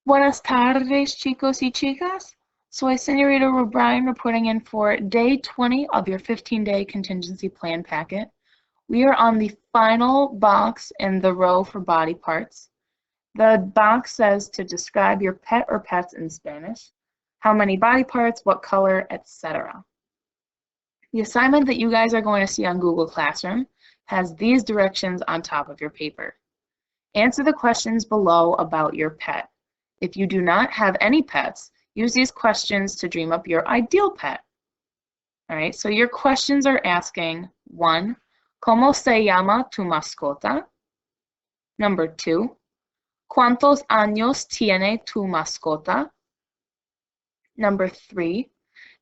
Buenas tardes, chicos y chicas. Soy Senorita O'Brien reporting in for day 20 of your 15-day contingency plan packet. We are on the final box in the row for body parts. The box says to describe your pet or pets in Spanish, how many body parts, what color, etc. The assignment that you guys are going to see on Google Classroom has these directions on top of your paper. Answer the questions below about your pet. If you do not have any pets, use these questions to dream up your ideal pet. All right, so your questions are asking, 1, ¿Cómo se llama tu mascota? Number 2, ¿Cuántos años tiene tu mascota? Number 3,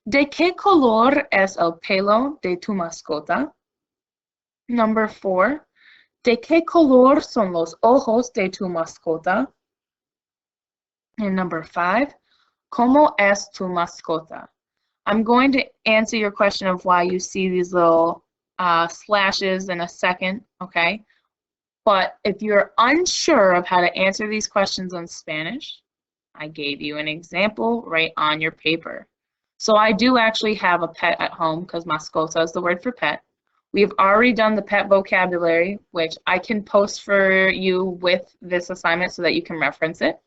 ¿de qué color es el pelo de tu mascota? Number 4, ¿de qué color son los ojos de tu mascota? And number 5, ¿cómo es tu mascota? I'm going to answer your question of why you see these little slashes in a second, okay? But if you're unsure of how to answer these questions in Spanish, I gave you an example right on your paper. So I do actually have a pet at home because mascota is the word for pet. We've already done the pet vocabulary, which I can post for you with this assignment so that you can reference it.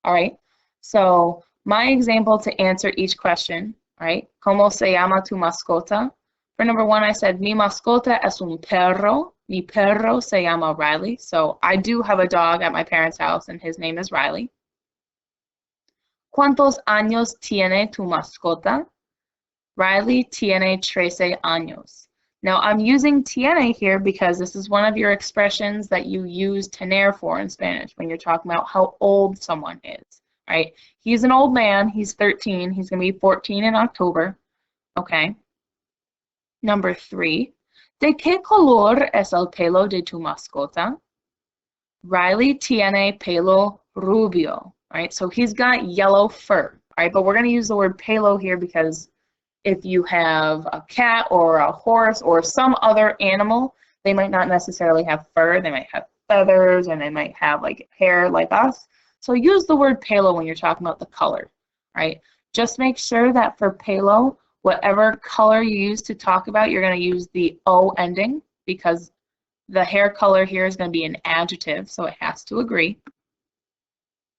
All right, so my example to answer each question, all right, ¿Cómo se llama tu mascota? For number 1, I said, mi mascota es un perro. Mi perro se llama Riley. So I do have a dog at my parents' house, and his name is Riley. ¿Cuántos años tiene tu mascota? Riley tiene 13 años. Now, I'm using tiene here because this is one of your expressions that you use tener for in Spanish when you're talking about how old someone is, right? He's an old man. He's 13. He's going to be 14 in October, okay? Number 3, ¿de qué color es el pelo de tu mascota? Riley tiene pelo rubio, right? So he's got yellow fur, right? But we're going to use the word pelo here because if you have a cat or a horse or some other animal, they might not necessarily have fur. They might have feathers and they might have like hair like us. So use the word pelo when you're talking about the color, right? Just make sure that for pelo, whatever color you use to talk about, you're going to use the O ending because the hair color here is going to be an adjective, so it has to agree.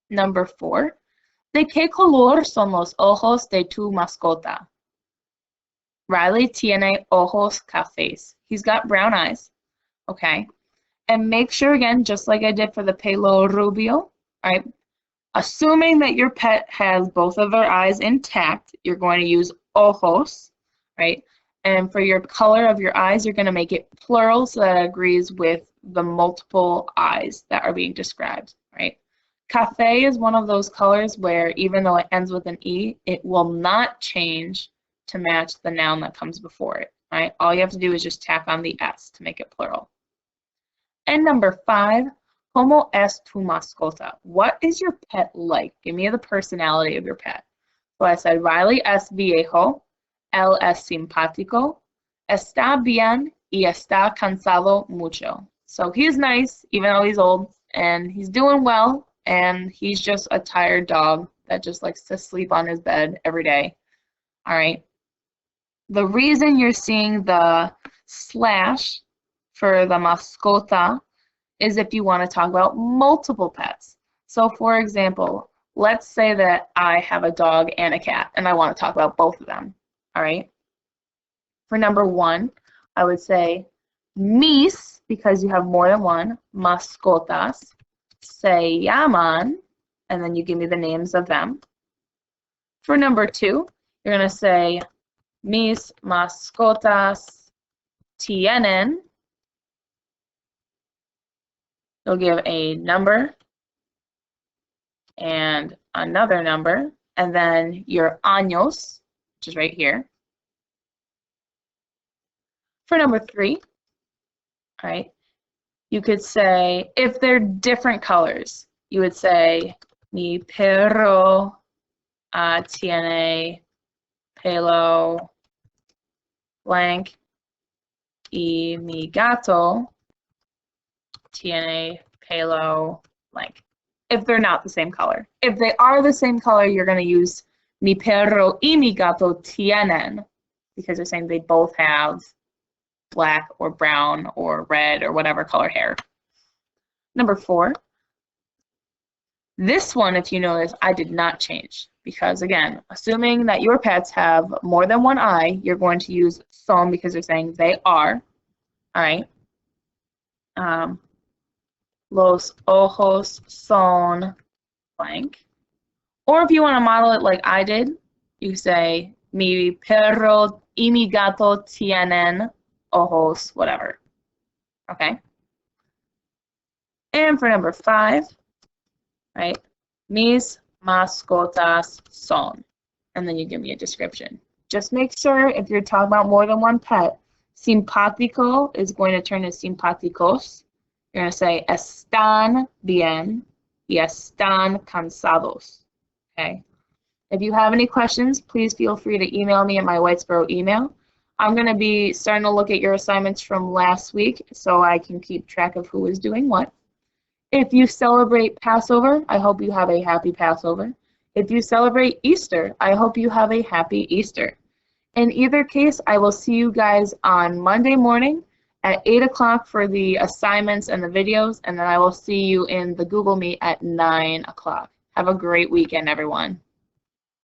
Number 4, ¿de qué color son los ojos de tu mascota? Riley tiene ojos cafés. He's got brown eyes, okay? And make sure, again, just like I did for the pelo rubio, right? Assuming that your pet has both of their eyes intact, you're going to use ojos, right? And for your color of your eyes, you're going to make it plural so that it agrees with the multiple eyes that are being described, right? Café is one of those colors where even though it ends with an E, it will not change to match the noun that comes before it, right? All you have to do is just tack on the S to make it plural. And number 5, ¿cómo es tu mascota? What is your pet like? Give me the personality of your pet. So I said, Riley es viejo, él es simpático, está bien y está cansado mucho. So he's nice, even though he's old, and he's doing well, and he's just a tired dog that just likes to sleep on his bed every day. All right. The reason you're seeing the slash for the mascota is if you want to talk about multiple pets. So for example, let's say that I have a dog and a cat and I want to talk about both of them, all right? For number 1, I would say mis, because you have more than one, mascotas, se llaman, and then you give me the names of them. For number 2, you're going to say mis mascotas tienen. You'll give a number and another number, and then your años, which is right here. For number 3, all right, you could say, if they're different colors, you would say, mi perro tiene pelo blank y mi gato tiene pelo blank. if they're not the same color. If they are the same color, you're going to use mi perro y mi gato tienen, because they're saying they both have black or brown or red or whatever color hair. Number 4. This one, if you notice, I did not change because, again, assuming that your pets have more than one eye, you're going to use son because they're saying they are. All right. Los ojos son blank. Or if you want to model it like I did, you say mi perro y mi gato tienen ojos, whatever. Okay. And for number 5, right, mis mascotas son. And then you give me a description. Just make sure if you're talking about more than one pet, simpático is going to turn to simpáticos. You're going to say están bien y están cansados. Okay. If you have any questions, please feel free to email me at my Whitesboro email. I'm going to be starting to look at your assignments from last week so I can keep track of who is doing what. If you celebrate Passover, I hope you have a happy Passover. If you celebrate Easter, I hope you have a happy Easter. In either case, I will see you guys on Monday morning at 8 o'clock for the assignments and the videos, and then I will see you in the Google Meet at 9 o'clock. Have a great weekend, everyone.